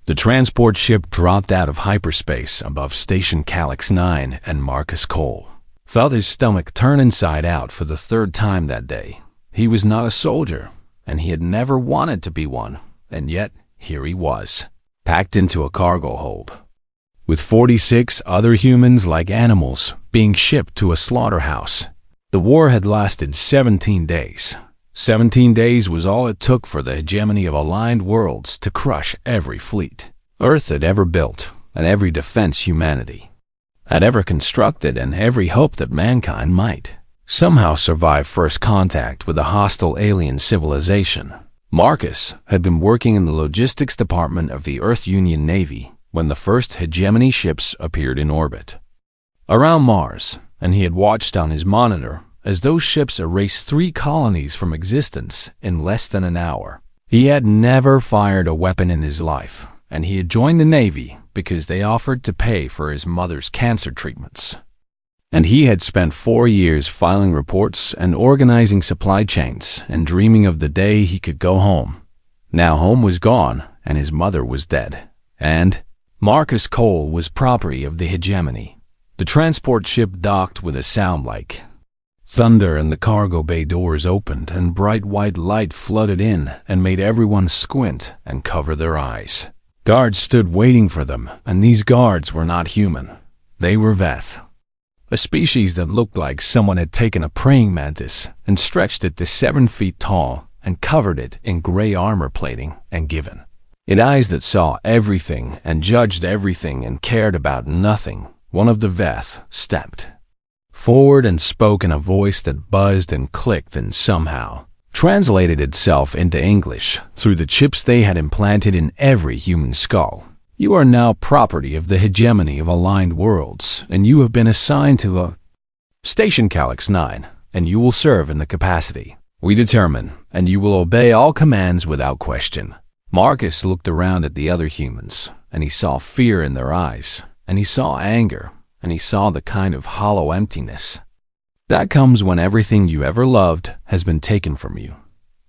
The transport ship dropped out of hyperspace above Station Calyx 9, and Marcus Cole felt his stomach turn inside out for the third time that day. He was not a soldier, and he had never wanted to be one, and yet here he was, packed into a cargo hold, with 46 other humans like animals being shipped to a slaughterhouse. The war had lasted 17 days. 17 days was all it took for the hegemony of aligned worlds to crush every fleet Earth had ever built, and every defense humanity had ever constructed, and every hope that mankind might somehow survive first contact with a hostile alien civilization. Marcus had been working in the logistics department of the Earth Union Navy when the first hegemony ships appeared in orbit around Mars, and he had watched on his monitor as those ships erased 3 colonies from existence in less than an hour. He had never fired a weapon in his life, and he had joined the Navy because they offered to pay for his mother's cancer treatments. And he had spent 4 years filing reports and organizing supply chains and dreaming of the day he could go home. Now home was gone, and his mother was dead. And Marcus Cole was property of the hegemony. The transport ship docked with a sound like thunder, and the cargo bay doors opened, and bright white light flooded in and made everyone squint and cover their eyes. Guards stood waiting for them, and these guards were not human. They were Veth, a species that looked like someone had taken a praying mantis and stretched it to 7 feet tall and covered it in gray armor plating and given it eyes that saw everything and judged everything and cared about nothing. One of the Veth stepped forward and spoke in a voice that buzzed and clicked and somehow translated itself into English through the chips they had implanted in every human skull. You are now property of the hegemony of aligned worlds, and you have been assigned to a Station Calyx 9, and you will serve in the capacity we determine, and you will obey all commands without question. Marcus looked around at the other humans, and he saw fear in their eyes, and he saw anger, and he saw the kind of hollow emptiness that comes when everything you ever loved has been taken from you.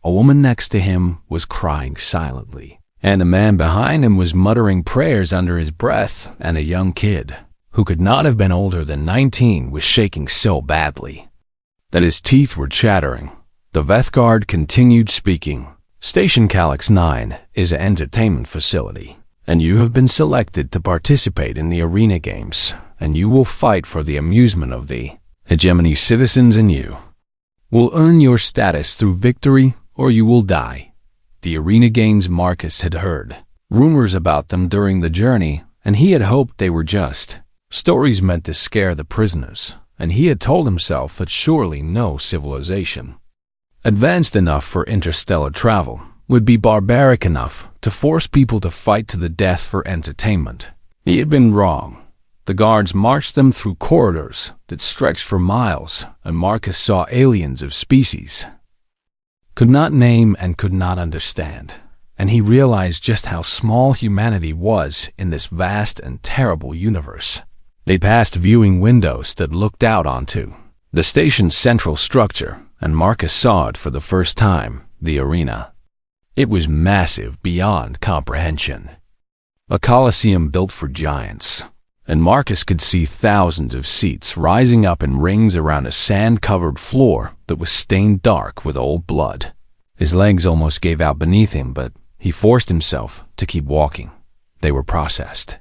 A woman next to him was crying silently, and a man behind him was muttering prayers under his breath, and a young kid, who could not have been older than 19, was shaking so badly that his teeth were chattering. The Veth guard continued speaking. Station Calyx 9 is an entertainment facility, and you have been selected to participate in the arena games, and you will fight for the amusement of the hegemony citizens, and you will earn your status through victory or you will die. The arena games, Marcus had heard rumors about them during the journey, and he had hoped they were just stories meant to scare the prisoners, and he had told himself that surely no civilization advanced enough for interstellar travel would be barbaric enough to force people to fight to the death for entertainment. He had been wrong. The guards marched them through corridors that stretched for miles, and Marcus saw aliens of species could not name and could not understand, and he realized just how small humanity was in this vast and terrible universe. They passed viewing windows that looked out onto the station's central structure, and Marcus saw it for the first time, the arena. It was massive beyond comprehension, a coliseum built for giants, and Marcus could see thousands of seats rising up in rings around a sand-covered floor that was stained dark with old blood. His legs almost gave out beneath him, but he forced himself to keep walking. They were processed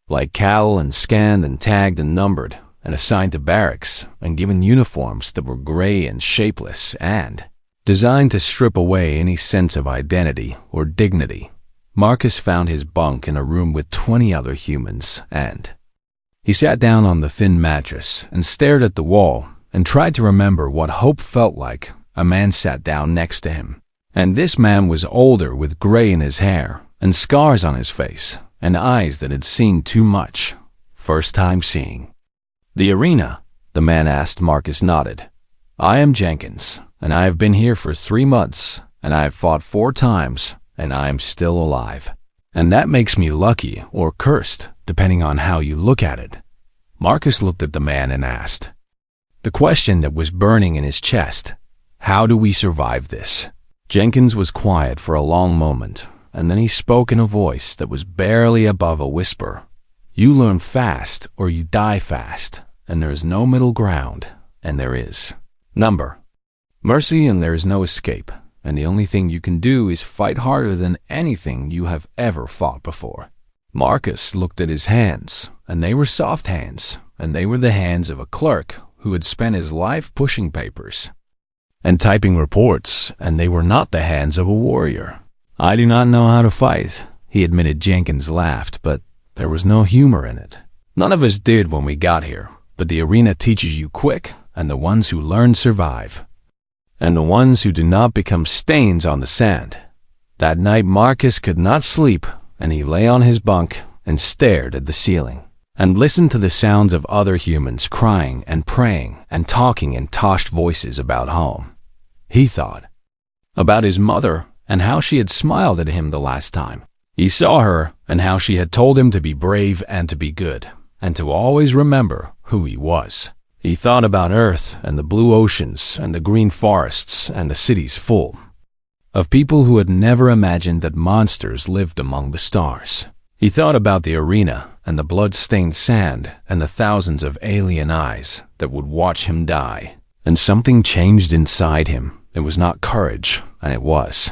like cattle, and scanned and tagged and numbered and assigned to barracks and given uniforms that were gray and shapeless and designed to strip away any sense of identity or dignity. Marcus found his bunk in a room with 20 other humans, and he sat down on the thin mattress and stared at the wall and tried to remember what hope felt like. A man sat down next to him, and this man was older with gray in his hair and scars on his face and eyes that had seen too much. First time seeing. The arena? The man asked. Marcus nodded. I am Jenkins, and I have been here for 3 months, and I have fought 4 times, and I am still alive. And that makes me lucky or cursed, depending on how you look at it. Marcus looked at the man and asked the question that was burning in his chest. How do we survive this? Jenkins was quiet for a long moment, and then he spoke in a voice that was barely above a whisper. You learn fast or you die fast, and there is no middle ground, and there is number. Mercy, and there is no escape, and the only thing you can do is fight harder than anything you have ever fought before. Marcus looked at his hands, and they were soft hands, and they were the hands of a clerk who had spent his life pushing papers and typing reports, and they were not the hands of a warrior. I do not know how to fight, he admitted. Jenkins laughed, but there was no humor in it. None of us did when we got here, but the arena teaches you quick, and the ones who learn survive, and the ones who do not become stains on the sand. That night Marcus could not sleep, and he lay on his bunk and stared at the ceiling, and listened to the sounds of other humans crying and praying and talking in hushed voices about home. He thought about his mother and how she had smiled at him the last time he saw her, and how she had told him to be brave and to be good, and to always remember who he was. He thought about Earth and the blue oceans and the green forests and the cities full of people who had never imagined that monsters lived among the stars. He thought about the arena and the blood-stained sand and the thousands of alien eyes that would watch him die. And something changed inside him. It was not courage, and it was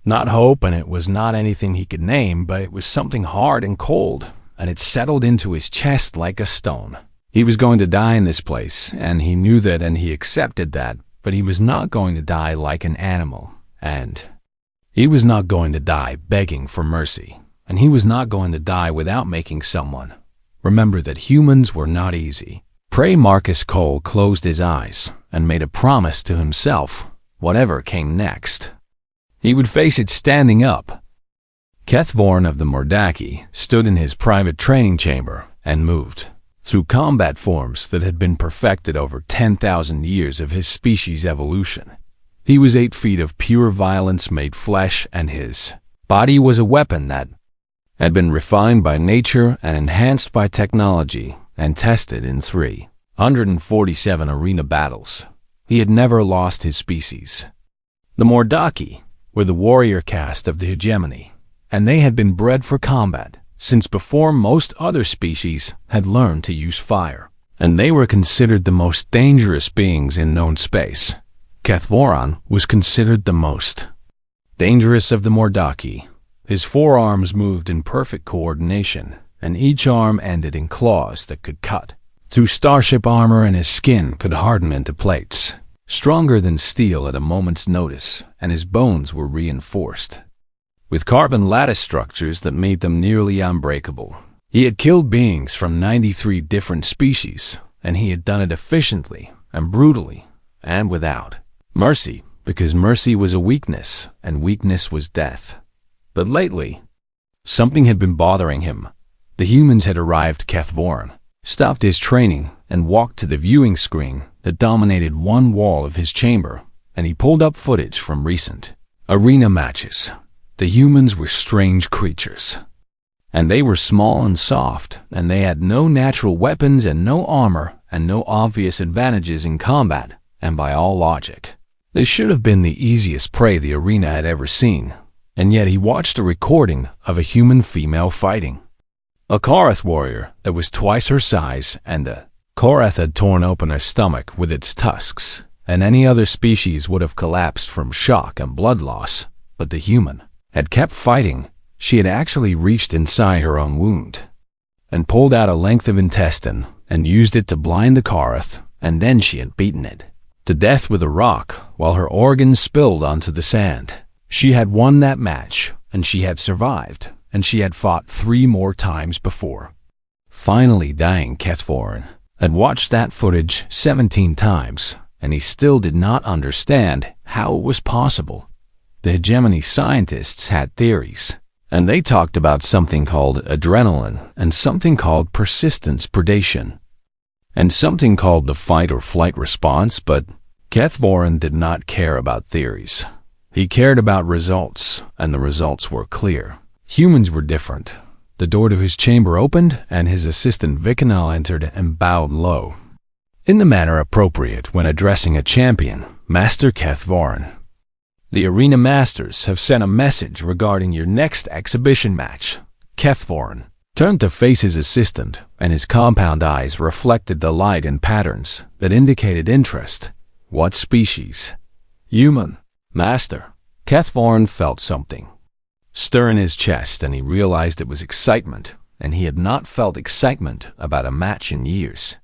not hope, and it was not anything he could name, but it was something hard and cold, and it settled into his chest like a stone. He was going to die in this place, and he knew that, and he accepted that, but he was not going to die like an animal, and he was not going to die begging for mercy, and he was not going to die without making someone remember that humans were not easy. Pray Marcus Cole closed his eyes and made a promise to himself, whatever came next, he would face it standing up. Kethvorn of the Mordaki stood in his private training chamber and moved through combat forms that had been perfected over 10,000 years of his species' evolution. He was 8 feet of pure violence made flesh, and his body was a weapon that had been refined by nature and enhanced by technology and tested in 347 arena battles. He had never lost his species. The Mordaki were the warrior caste of the hegemony, and they had been bred for combat since before most other species had learned to use fire, and they were considered the most dangerous beings in known space. Kethvoran was considered the most dangerous of the Mordaki. His forearms moved in perfect coordination, and each arm ended in claws that could cut through starship armor, and his skin could harden into plates stronger than steel at a moment's notice, and his bones were reinforced with carbon lattice structures that made them nearly unbreakable. He had killed beings from 93 different species, and he had done it efficiently and brutally and without mercy, because mercy was a weakness, and weakness was death. But lately, something had been bothering him. The humans had arrived. Kethvorn stopped his training and walked to the viewing screen that dominated one wall of his chamber, and he pulled up footage from recent arena matches. The humans were strange creatures, and they were small and soft, and they had no natural weapons and no armor and no obvious advantages in combat, and by all logic, they should have been the easiest prey the arena had ever seen. And yet he watched a recording of a human female fighting a Korath warrior that was twice her size, and the Korath had torn open her stomach with its tusks, and any other species would have collapsed from shock and blood loss, but the human had kept fighting. She had actually reached inside her own wound and pulled out a length of intestine and used it to blind the Korath, and then she had beaten it to death with a rock while her organs spilled onto the sand. She had won that match, and she had survived, and she had fought 3 more times before finally dying. Kethvorn had watched that footage 17 times, and he still did not understand how it was possible. The hegemony scientists had theories, and they talked about something called adrenaline, and something called persistence predation, and something called the fight or flight response, but Kethvorn did not care about theories. He cared about results, and the results were clear. Humans were different. The door to his chamber opened, and his assistant Vikanal entered and bowed low, in the manner appropriate when addressing a champion. Master Kethvorn, The arena masters have sent a message regarding your next exhibition match. Kethvorin turned to face his assistant, and his compound eyes reflected the light and patterns that indicated interest. What species? Human. Master. Kethvorin felt something stir in his chest, and he realized it was excitement, and he had not felt excitement about a match in years.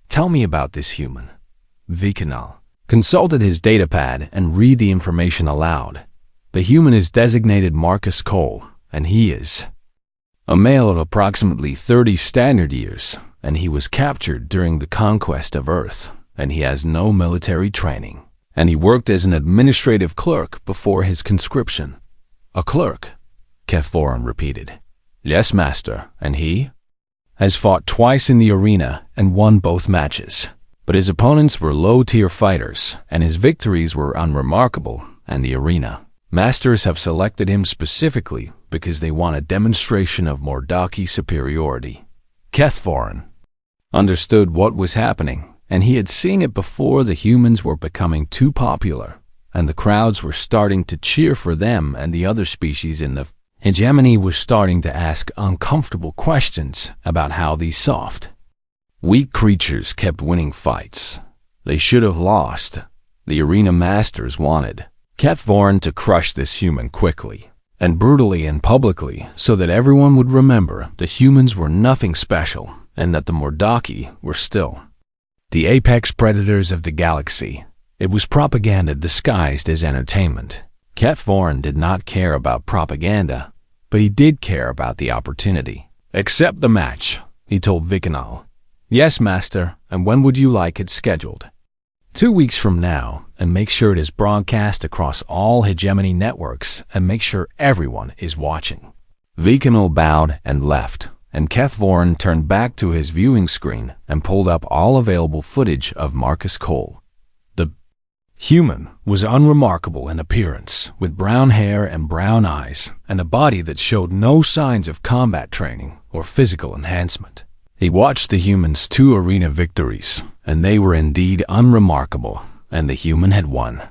Tell me about this human. Vikanal consulted his datapad and read the information aloud. The human is designated Marcus Cole, and he is a male of approximately 30 standard years, and he was captured during the conquest of Earth, and he has no military training, and he worked as an administrative clerk before his conscription. A clerk? Kethvorin repeated. Yes, master, and he has fought twice in the arena and won both matches. But his opponents were low-tier fighters, and his victories were unremarkable, and the arena masters have selected him specifically because they want a demonstration of Mordaki superiority. Kethvorin understood what was happening, and he had seen it before. The humans were becoming too popular, and the crowds were starting to cheer for them, and the other species in the hegemony was starting to ask uncomfortable questions about how these soft, weak creatures kept winning fights. They should have lost. The arena masters wanted Kethvorin to crush this human quickly and brutally and publicly, so that everyone would remember the humans were nothing special and that the Mordaki were still the apex predators of the galaxy. It was propaganda disguised as entertainment. Kethvorin did not care about propaganda, but he did care about the opportunity. Accept the match, he told Vikanal. Yes, master, and when would you like it scheduled? 2 weeks from now, and make sure it is broadcast across all hegemony networks, and make sure everyone is watching. Vikanal bowed and left, and Kethvorin turned back to his viewing screen and pulled up all available footage of Marcus Cole. The human was unremarkable in appearance, with brown hair and brown eyes, and a body that showed no signs of combat training or physical enhancement. He watched the human's 2 arena victories, and they were indeed unremarkable, and the human had won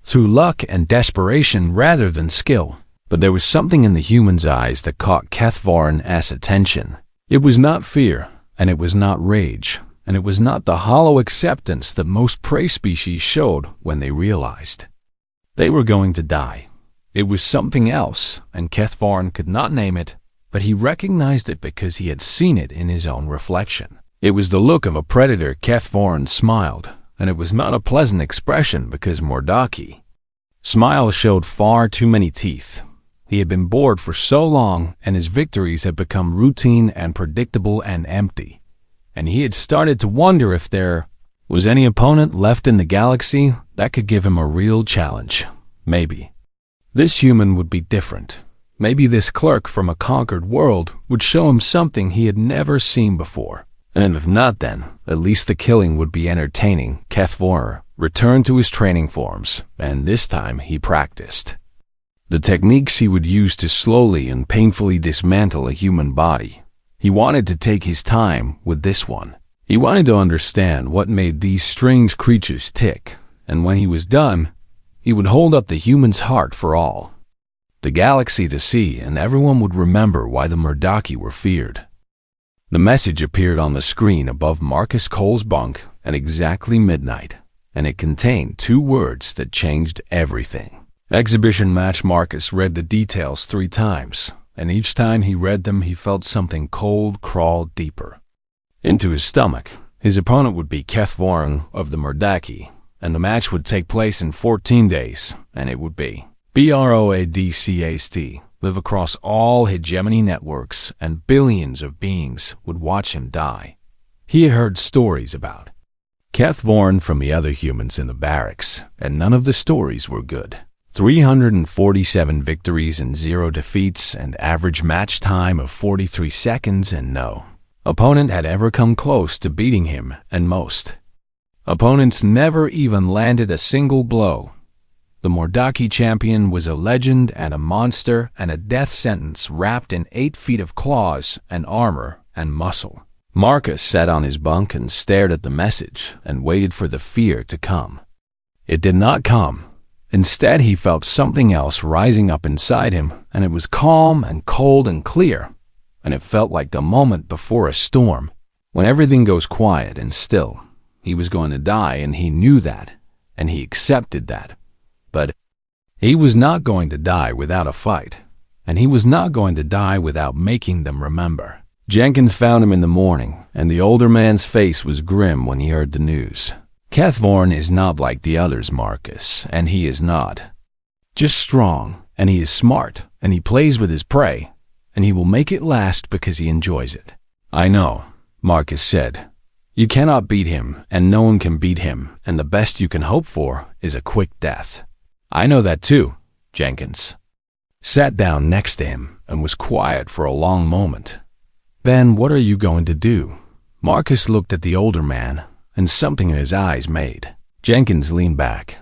through luck and desperation rather than skill. But there was something in the human's eyes that caught Kethvorin's attention. It was not fear, and it was not rage, and it was not the hollow acceptance that most prey species showed when they realized they were going to die. It was something else, and Kethvorin could not name it, but he recognized it because he had seen it in his own reflection. It was the look of a predator. Kethvorin smiled, and it was not a pleasant expression because Mordaki smile showed far too many teeth. He had been bored for so long, and his victories had become routine and predictable and empty, and he had started to wonder if there was any opponent left in the galaxy that could give him a real challenge. Maybe this human would be different. Maybe this clerk from a conquered world would show him something he had never seen before. And if not, then at least the killing would be entertaining. Kethvorin returned to his training forms, and this time he practiced the techniques he would use to slowly and painfully dismantle a human body. He wanted to take his time with this one. He wanted to understand what made these strange creatures tick, and when he was done, he would hold up the human's heart for all the galaxy to see, and everyone would remember why the Mordaki were feared. The message appeared on the screen above Marcus Cole's bunk at exactly midnight, and it contained 2 words that changed everything. Exhibition match. Marcus read the details 3 times, and each time he read them he felt something cold crawl deeper into his stomach. His opponent would be Kethvorin of the Mordaki, and the match would take place in 14 days, and it would be broadcast live across all hegemony networks, and billions of beings would watch him die. He had heard stories about Kethvorin from the other humans in the barracks, and none of the stories were good. 347 victories and 0 defeats, and average match time of 43 seconds, and no opponent had ever come close to beating him, and most opponents never even landed a single blow. The Mordaki champion was a legend and a monster, and a death sentence wrapped in 8 feet of claws and armor and muscle. Marcus sat on his bunk and stared at the message and waited for the fear to come. It did not come. Instead, he felt something else rising up inside him, and it was calm and cold and clear, and it felt like the moment before a storm, when everything goes quiet and still. He was going to die, and he knew that, and he accepted that. But he was not going to die without a fight, and he was not going to die without making them remember. Jenkins found him in the morning, and the older man's face was grim when he heard the news. Kethvorn is not like the others, Marcus, and he is not just strong, and he is smart, and he plays with his prey, and he will make it last because he enjoys it. I know, Marcus said. You cannot beat him, and no one can beat him, and the best you can hope for is a quick death. I know that too, Jenkins sat down next to him and was quiet for a long moment. Then what are you going to do? Marcus looked at the older man, and something in his eyes made. Jenkins leaned back.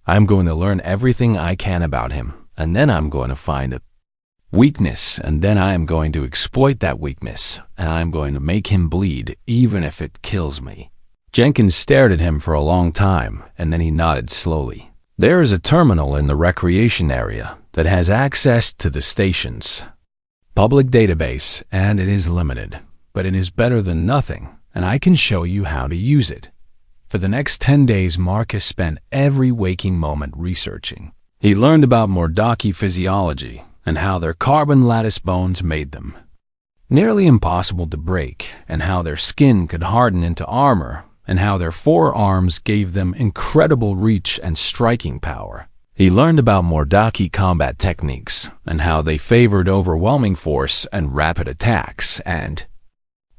I'm going to learn everything I can about him, and then I'm going to find a weakness, and then I am going to exploit that weakness, and I'm going to make him bleed, even if it kills me. Jenkins stared at him for a long time, and then he nodded slowly. There is a terminal in the recreation area that has access to the station's public database, and it is limited, but it is better than nothing, and I can show you how to use it. For the next 10 days, Marcus spent every waking moment researching. He learned about Mordaki physiology and how their carbon lattice bones made them nearly impossible to break, and how their skin could harden into armor, and how their forearms gave them incredible reach and striking power. He learned about Mordaki combat techniques and how they favored overwhelming force and rapid attacks, and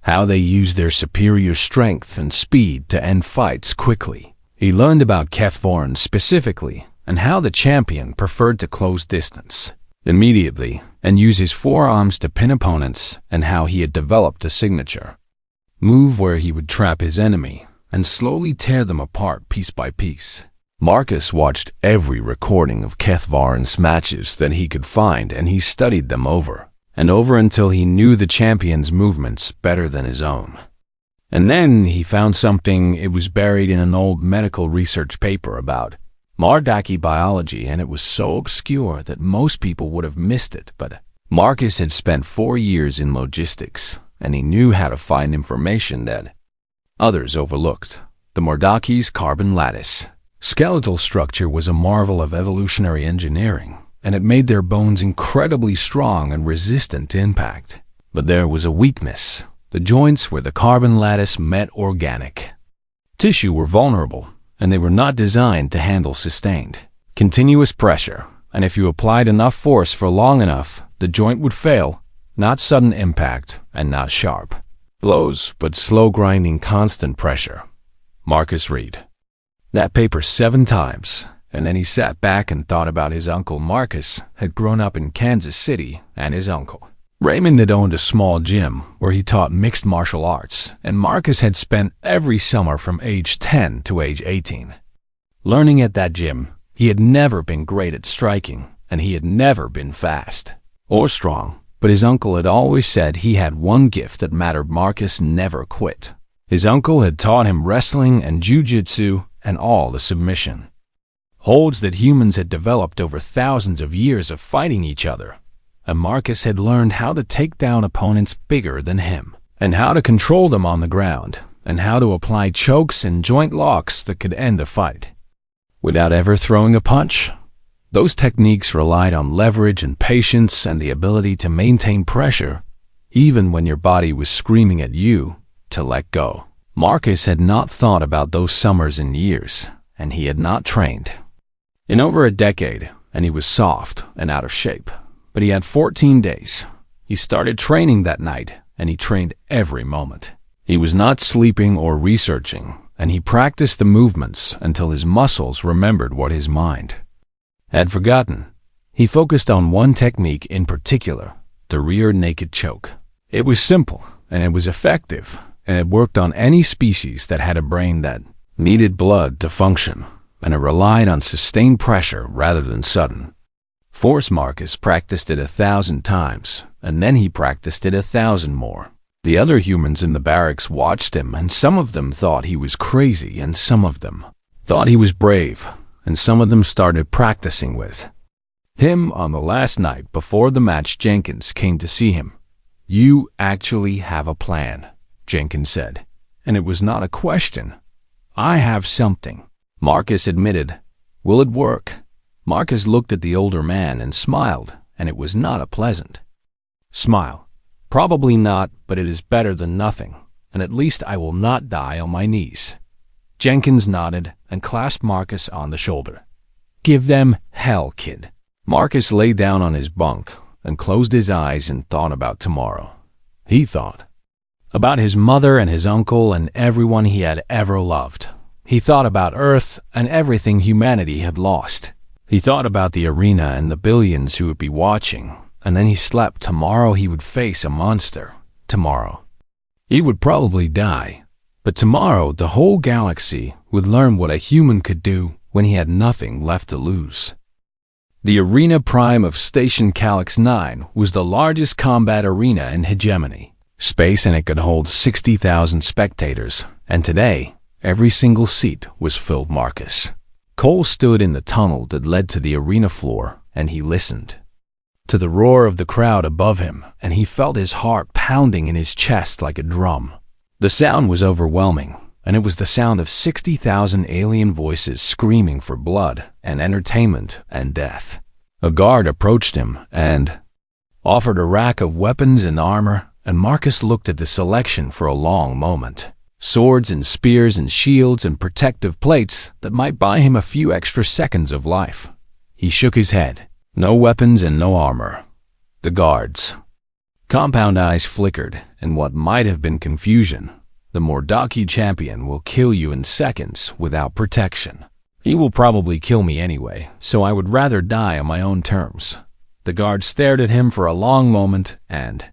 how they used their superior strength and speed to end fights quickly. He learned about Kethvorn specifically and how the champion preferred to close distance immediately and use his forearms to pin opponents, and how he had developed a signature move where he would trap his enemy and slowly tear them apart piece by piece. Marcus watched every recording of Kethvorn's matches that he could find, and he studied them over and over until he knew the champion's movements better than his own. And then he found something. It was buried in an old medical research paper about Mordaki biology, and it was so obscure that most people would have missed it, but Marcus had spent 4 years in logistics, and he knew how to find information that others overlooked. The Mordaki's carbon lattice skeletal structure was a marvel of evolutionary engineering, and it made their bones incredibly strong and resistant to impact. But there was a weakness. The joints where the carbon lattice met organic tissue were vulnerable, and they were not designed to handle sustained, continuous pressure, and if you applied enough force for long enough, the joint would fail, not sudden impact and not sharp blows, but slow grinding constant pressure. Marcus read that paper 7 times, and then he sat back and thought about his uncle. Marcus had grown up in Kansas City, and his uncle Raymond had owned a small gym where he taught mixed martial arts, and Marcus had spent every summer from age 10 to age 18 learning at that gym. He had never been great at striking, and he had never been fast or strong, but his uncle had always said he had one gift that mattered. Marcus never quit. His uncle had taught him wrestling and jiu-jitsu and all the submission holds that humans had developed over thousands of years of fighting each other. And Marcus had learned how to take down opponents bigger than him, and how to control them on the ground, and how to apply chokes and joint locks that could end the fight without ever throwing a punch. Those techniques relied on leverage and patience and the ability to maintain pressure, even when your body was screaming at you to let go. Marcus had not thought about those summers in years, and he had not trained in over a decade, and he was soft and out of shape. But he had 14 days. He started training that night, and he trained every moment. He was not sleeping or researching, and he practiced the movements until his muscles remembered what his mind had forgotten. He focused on one technique in particular, the rear naked choke. It was simple, and it was effective, and it worked on any species that had a brain that needed blood to function, and it relied on sustained pressure rather than sudden force. Marcus practiced it 1,000 times, and then he practiced it 1,000 more. The other humans in the barracks watched him, and some of them thought he was crazy, and some of them thought he was brave, and some of them started practicing with him on the last night before the match. Jenkins came to see him. "You actually have a plan," Jenkins said, and it was not a question. "I have something," Marcus admitted. "Will it work?" Marcus looked at the older man and smiled, and it was not a pleasant smile. "Probably not, but it is better than nothing, and at least I will not die on my knees." Jenkins nodded and clasped Marcus on the shoulder. "Give them hell, kid." Marcus lay down on his bunk and closed his eyes and thought about tomorrow. He thought about his mother and his uncle and everyone he had ever loved. He thought about Earth and everything humanity had lost. He thought about the arena and the billions who would be watching, and then he slept. Tomorrow he would face a monster. Tomorrow he would probably die. But tomorrow the whole galaxy would learn what a human could do when he had nothing left to lose. The Arena Prime of Station Calyx 9 was the largest combat arena in hegemony space, and it could hold 60,000 spectators, and today every single seat was filled. Marcus Cole stood in the tunnel that led to the arena floor, and he listened to the roar of the crowd above him, and he felt his heart pounding in his chest like a drum. The sound was overwhelming, and it was the sound of 60,000 alien voices screaming for blood and entertainment and death. A guard approached him and offered a rack of weapons and armor, and Marcus looked at the selection for a long moment. Swords and spears and shields and protective plates that might buy him a few extra seconds of life. He shook his head. No weapons and no armor. The guard's compound eyes flickered in what might have been confusion. The Mordaki champion will kill you in seconds without protection. He will probably kill me anyway, so I would rather die on my own terms. The guard stared at him for a long moment and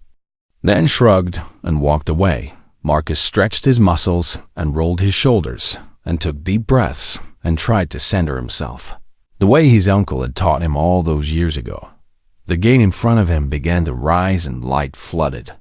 then shrugged and walked away. Marcus stretched his muscles and rolled his shoulders and took deep breaths and tried to center himself, the way his uncle had taught him all those years ago. The gate in front of him began to rise and light flooded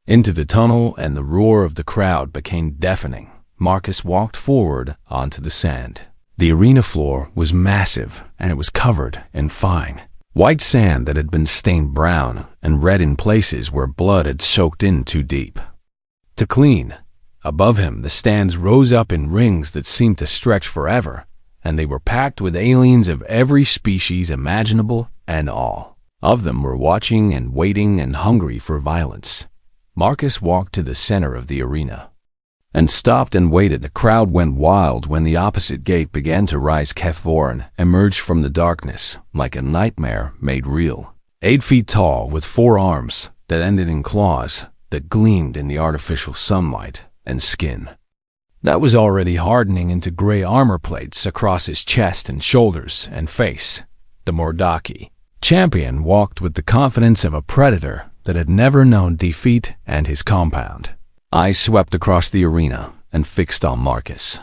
into the tunnel, and the roar of the crowd became deafening. Marcus walked forward onto the sand. The arena floor was massive, and it was covered in fine white sand that had been stained brown and red in places where blood had soaked in too deep to clean. Above him, the stands rose up in rings that seemed to stretch forever, and they were packed with aliens of every species imaginable, and all of them were watching and waiting and hungry for violence. Marcus walked to the center of the arena and stopped and waited. The crowd went wild when the opposite gate began to rise. Kethvorin emerged from the darkness like a nightmare made real. 8 feet tall, with 4 arms that ended in claws that gleamed in the artificial sunlight, and skin that was already hardening into gray armor plates across his chest and shoulders and face. The Mordaki champion walked with the confidence of a predator that had never known defeat, and his compound eyes swept across the arena and fixed on Marcus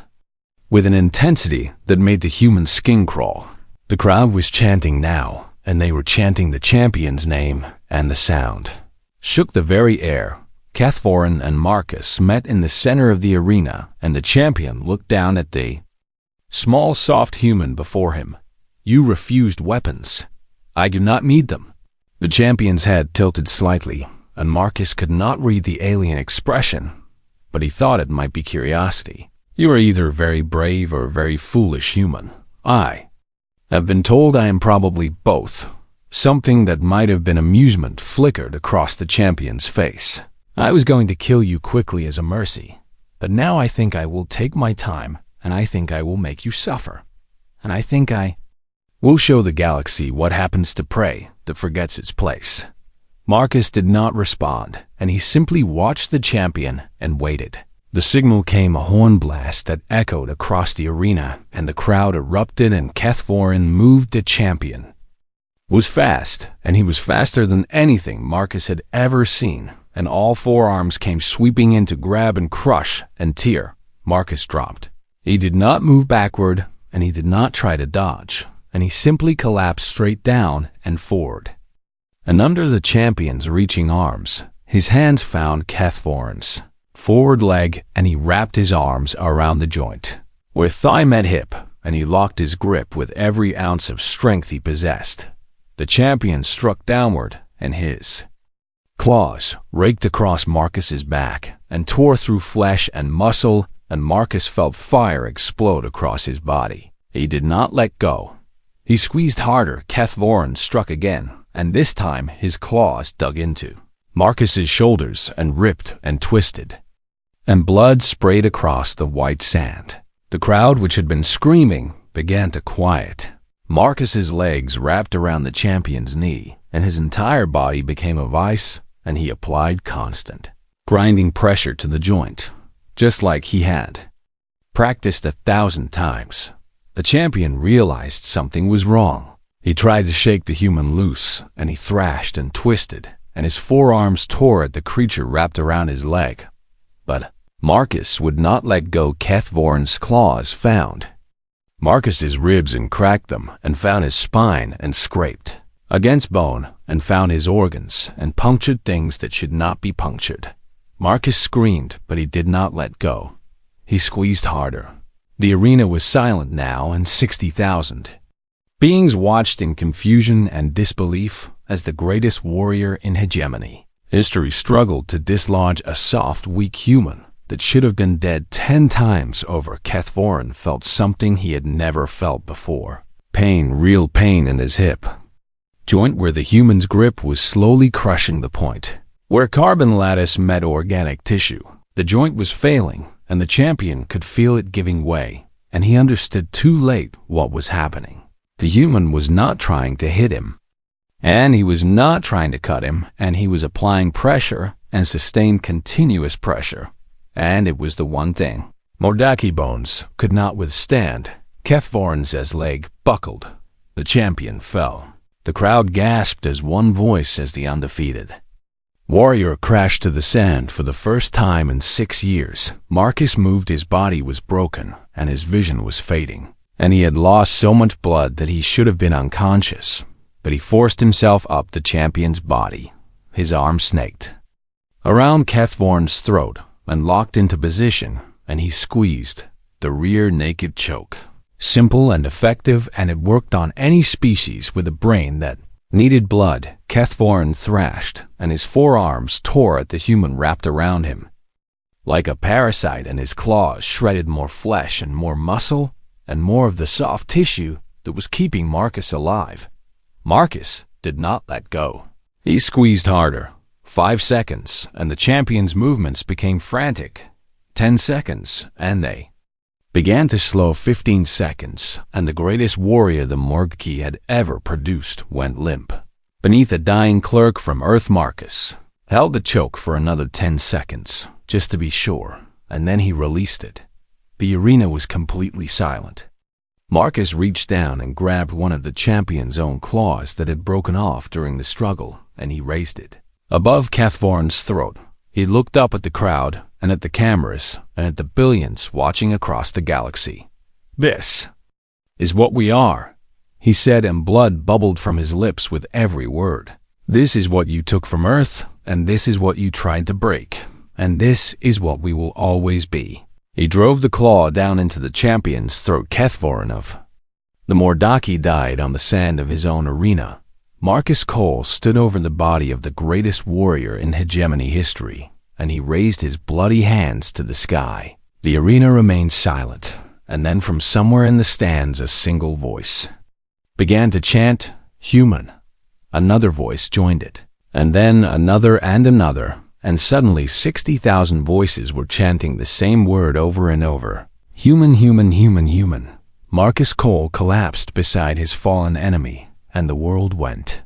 with an intensity that made the human skin crawl. The crowd was chanting now, and they were chanting the champion's name, and the sound shook the very air. Kethvorin and Marcus met in the center of the arena, and the champion looked down at the small, soft human before him. "You refused weapons. I do not need them." The champion's head tilted slightly, and Marcus could not read the alien expression, but he thought it might be curiosity. "You are either very brave or very foolish human. I have been told I am probably both." Something that might have been amusement flickered across the champion's face. "I was going to kill you quickly as a mercy, but now I think I will take my time, and I think I will make you suffer. And I think I will show the galaxy what happens to prey that forgets its place." Marcus did not respond, and he simply watched the champion and waited. The signal came, a horn blast that echoed across the arena, and the crowd erupted, and Kethvorin moved. The champion was fast, and he was faster than anything Marcus had ever seen, and all 4 arms came sweeping in to grab and crush and tear. Marcus dropped. He did not move backward, and he did not try to dodge, and he simply collapsed straight down and forward. And under the champion's reaching arms, his hands found Kethvorin's forward leg, and he wrapped his arms around the joint where thigh met hip, and he locked his grip with every ounce of strength he possessed. The champion struck downward, and his claws raked across Marcus's back and tore through flesh and muscle, and Marcus felt fire explode across his body. He did not let go. He squeezed harder. Kethvorin struck again, and this time his claws dug into Marcus's shoulders and ripped and twisted, and blood sprayed across the white sand. The crowd, which had been screaming, began to quiet. Marcus's legs wrapped around the champion's knee, and his entire body became a vice, and he applied constant, grinding pressure to the joint, just like he had practiced 1,000 times. The champion realized something was wrong. He tried to shake the human loose, and he thrashed and twisted, and his forearms tore at the creature wrapped around his leg. But Marcus would not let go. Kethvorin's claws found Marcus's ribs and cracked them, and found his spine and scraped against bone, and found his organs and punctured things that should not be punctured. Marcus screamed, but he did not let go. He squeezed harder. The arena was silent now, and 60,000 beings watched in confusion and disbelief as the greatest warrior in hegemony history struggled to dislodge a soft, weak human that should have been dead 10 times over. Kethvorin felt something he had never felt before. Pain, real pain in his hip joint where the human's grip was slowly crushing the point where carbon lattice met organic tissue. The joint was failing, and the champion could feel it giving way, and he understood too late what was happening. The human was not trying to hit him, and he was not trying to cut him, and he was applying pressure and sustained continuous pressure. And it was the one thing Mordaki bones could not withstand. Kethvorin's leg buckled. The champion fell. The crowd gasped as one voice as the undefeated warrior crashed to the sand for the first time in 6 years. Marcus moved. His body was broken, and his vision was fading, and he had lost so much blood that he should have been unconscious. But he forced himself up the champion's body. His arm snaked around Kethvorin's throat and locked into position, and he squeezed the rear naked choke. Simple and effective, and it worked on any species with a brain that needed blood. Kethvorin thrashed, and his forearms tore at the human wrapped around him like a parasite, and his claws shredded more flesh and more muscle and more of the soft tissue that was keeping Marcus alive. Marcus did not let go. He squeezed harder. 5 seconds, and the champion's movements became frantic. 10 seconds, and they began to slow. 15 seconds, and the greatest warrior the Morgki had ever produced went limp. Beneath a dying clerk from Earth, Marcus held the choke for another 10 seconds, just to be sure, and then he released it. The arena was completely silent. Marcus reached down and grabbed one of the champion's own claws that had broken off during the struggle, and he raised it above Kethvorin's throat. He looked up at the crowd, and at the cameras, and at the billions watching across the galaxy. "This is what we are," he said, and blood bubbled from his lips with every word. "This is what you took from Earth, and this is what you tried to break, and this is what we will always be." He drove the claw down into the champion's throat. Kethvorin of the Mordaki died on the sand of his own arena. Marcus Cole stood over the body of the greatest warrior in hegemony history, and he raised his bloody hands to the sky. The arena remained silent, and then from somewhere in the stands a single voice began to chant, "Human." Another voice joined it, and then another, and suddenly 60,000 voices were chanting the same word over and over. "Human, human, human, human." Marcus Cole collapsed beside his fallen enemy, and the world went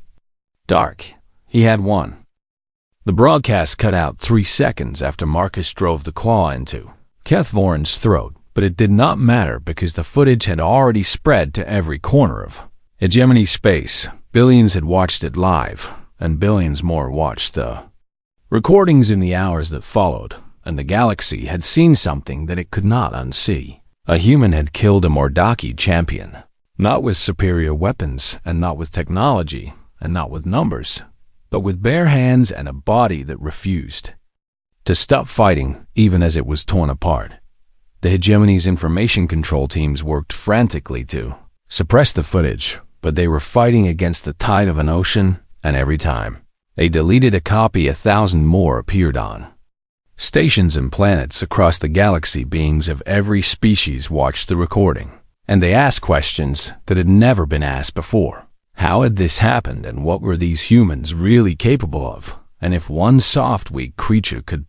dark. He had won. The broadcast cut out 3 seconds after Marcus drove the claw into Kethvorin's throat, but it did not matter because the footage had already spread to every corner of hegemony space. Billions had watched it live, and billions more watched the recordings in the hours that followed, and the galaxy had seen something that it could not unsee. A human had killed a Mordaki champion. Not with superior weapons, and not with technology, and not with numbers, but with bare hands and a body that refused to stop fighting even as it was torn apart. The hegemony's information control teams worked frantically to suppress the footage, but they were fighting against the tide of an ocean, and every time they deleted a copy, 1,000 more appeared on stations and planets across the galaxy. Beings of every species watched the recording, and they asked questions that had never been asked before. How had this happened, and what were these humans really capable of? And if one soft, weak creature could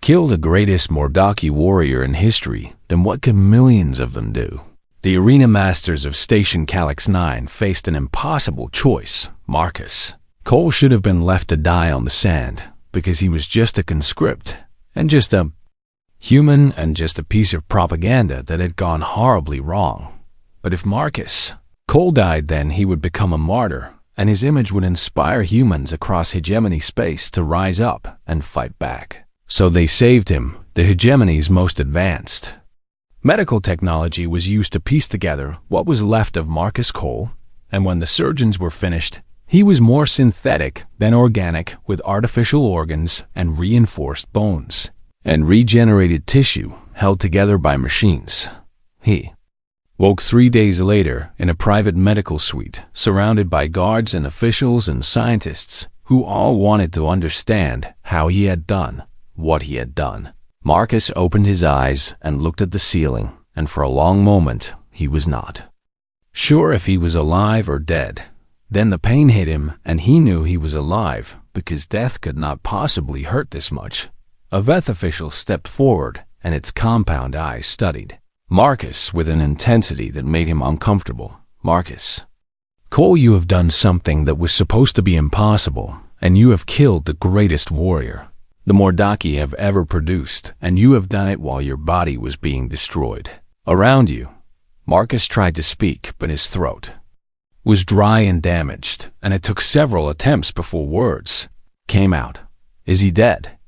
kill the greatest Mordaki warrior in history, then what could millions of them do? The arena masters of Station Calyx 9 faced an impossible choice. Marcus Cole should have been left to die on the sand, because he was just a conscript, and just a human, and just a piece of propaganda that had gone horribly wrong. But if Marcus Cole died, then he would become a martyr, and his image would inspire humans across hegemony space to rise up and fight back. So they saved him. The hegemony's most advanced medical technology was used to piece together what was left of Marcus Cole, and when the surgeons were finished, he was more synthetic than organic, with artificial organs and reinforced bones and regenerated tissue held together by machines. He woke 3 days later in a private medical suite, surrounded by guards and officials and scientists who all wanted to understand how he had done what he had done. Marcus opened his eyes and looked at the ceiling, and for a long moment he was not sure if he was alive or dead. Then the pain hit him, and he knew he was alive, because death could not possibly hurt this much. A Veth official stepped forward, and its compound eyes studied Marcus with an intensity that made him uncomfortable. Marcus Cole, you have done something that was supposed to be impossible, and you have killed the greatest warrior the Mordaki have ever produced, and you have done it while your body was being destroyed around you. Marcus tried to speak, but his throat was dry and damaged, and it took several attempts before words came out. Is he dead?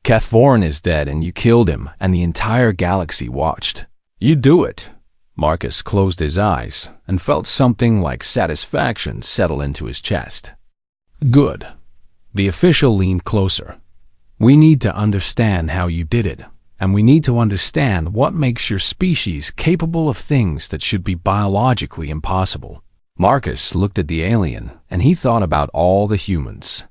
Cathvorin is dead, and you killed him, and the entire galaxy watched you do it. Marcus closed his eyes and felt something like satisfaction settle into his chest. Good. The official leaned closer. We need to understand how you did it, and we need to understand what makes your species capable of things that should be biologically impossible. Marcus looked at the alien, and he thought about all the humans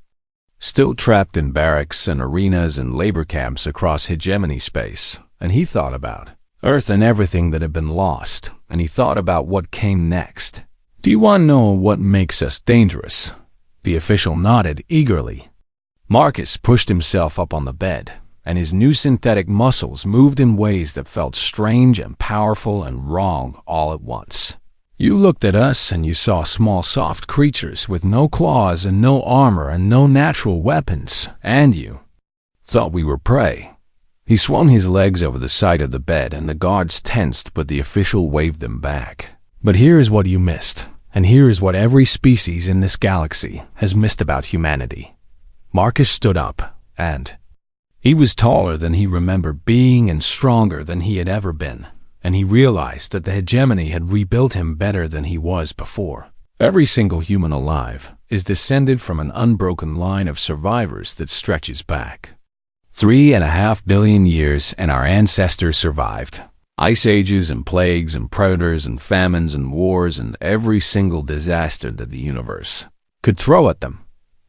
still trapped in barracks and arenas and labor camps across hegemony space, and he thought about Earth and everything that had been lost, and he thought about what came next. Do you want to know what makes us dangerous? The official nodded eagerly. Marcus pushed himself up on the bed, and his new synthetic muscles moved in ways that felt strange and powerful and wrong all at once. You looked at us, and you saw small, soft creatures with no claws and no armor and no natural weapons, and you thought we were prey. He swung his legs over the side of the bed, and the guards tensed, but the official waved them back. But here is what you missed, and here is what every species in this galaxy has missed about humanity. Marcus stood up, and he was taller than he remembered being and stronger than he had ever been, and he realized that the hegemony had rebuilt him better than he was before. Every single human alive is descended from an unbroken line of survivors that stretches back 3.5 billion years, and our ancestors survived ice ages and plagues and predators and famines and wars and every single disaster that the universe could throw at them.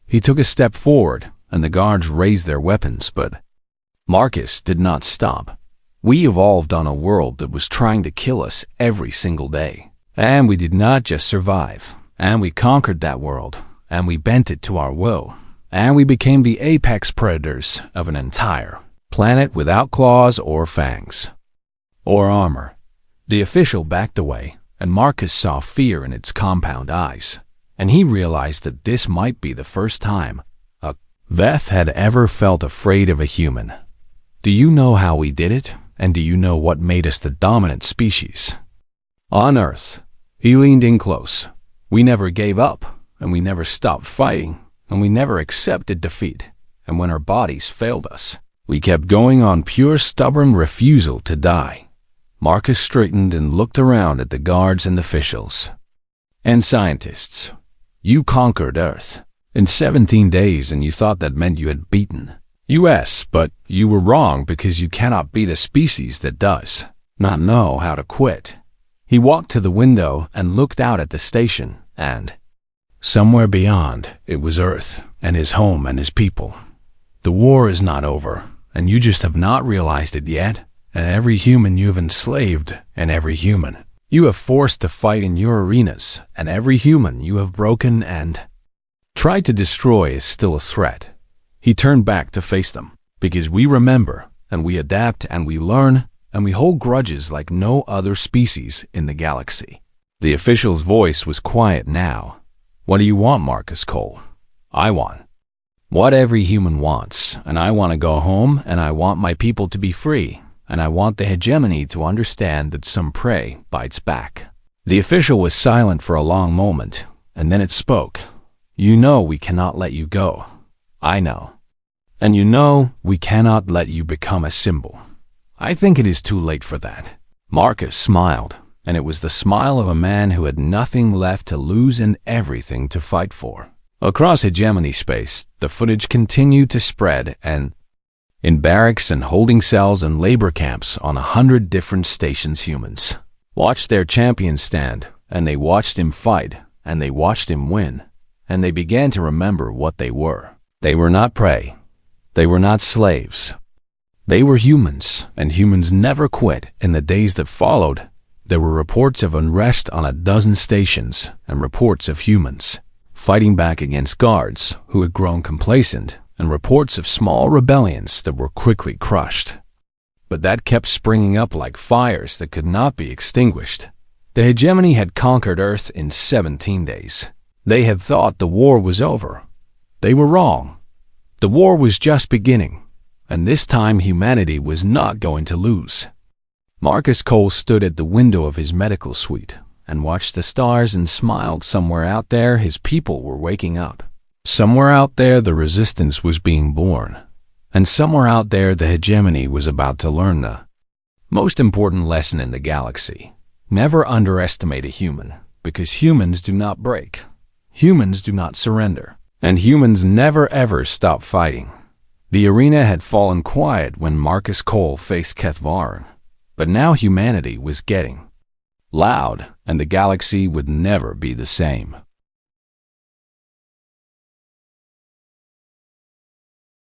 He took a step forward, and the guards raised their weapons, but Marcus did not stop. We evolved on a world that was trying to kill us every single day. And we did not just survive, and we conquered that world, and we bent it to our will, and we became the apex predators of an entire planet without claws or fangs or armor. The official backed away, and Marcus saw fear in its compound eyes, and he realized that this might be the first time a Veth had ever felt afraid of a human. Do you know how we did it? And do you know what made us the dominant species on Earth? He leaned in close. We never gave up, and we never stopped fighting, and we never accepted defeat. And when our bodies failed us, we kept going on pure stubborn refusal to die. Marcus straightened and looked around at the guards and officials and scientists. You conquered Earth in 17 days, and you thought that meant you had beaten US, but you were wrong, because you cannot beat a species that does. not know how to quit. He walked to the window and looked out at the station, and somewhere beyond, it was Earth and his home and his people. The war is not over, and you just have not realized it yet. And every human you have enslaved, and every human you have forced to fight in your arenas, and every human you have broken and tried to destroy is still a threat. He turned back to face them, because we remember, and we adapt, and we learn, and we hold grudges like no other species in the galaxy. The official's voice was quiet now. What do you want, Marcus Cole? I want what every human wants, and I want to go home, and I want my people to be free, and I want the hegemony to understand that some prey bites back. The official was silent for a long moment, and then it spoke. You know we cannot let you go. I know. And you know we cannot let you become a symbol. I think it is too late for that. Marcus smiled, and it was the smile of a man who had nothing left to lose and everything to fight for. Across hegemony space, the footage continued to spread, and in barracks and holding cells and labor camps on 100 different stations, humans watched their champion stand, and they watched him fight, and they watched him win, and they began to remember what they were. They were not prey. They were not slaves. They were humans, and humans never quit. In the days that followed, there were reports of unrest on a dozen stations, and reports of humans fighting back against guards who had grown complacent, and reports of small rebellions that were quickly crushed. But that kept springing up like fires that could not be extinguished. The hegemony had conquered Earth in 17 days. They had thought the war was over. They were wrong. The war was just beginning, and this time humanity was not going to lose. Marcus Cole stood at the window of his medical suite and watched the stars and smiled. Somewhere out there, his people were waking up. Somewhere out there, the resistance was being born. And somewhere out there, the hegemony was about to learn the most important lesson in the galaxy. Never underestimate a human, because humans do not break. Humans do not surrender. And humans never ever stop fighting. The arena had fallen quiet when Marcus Cole faced Kethvar, but now humanity was getting loud, and the galaxy would never be the same.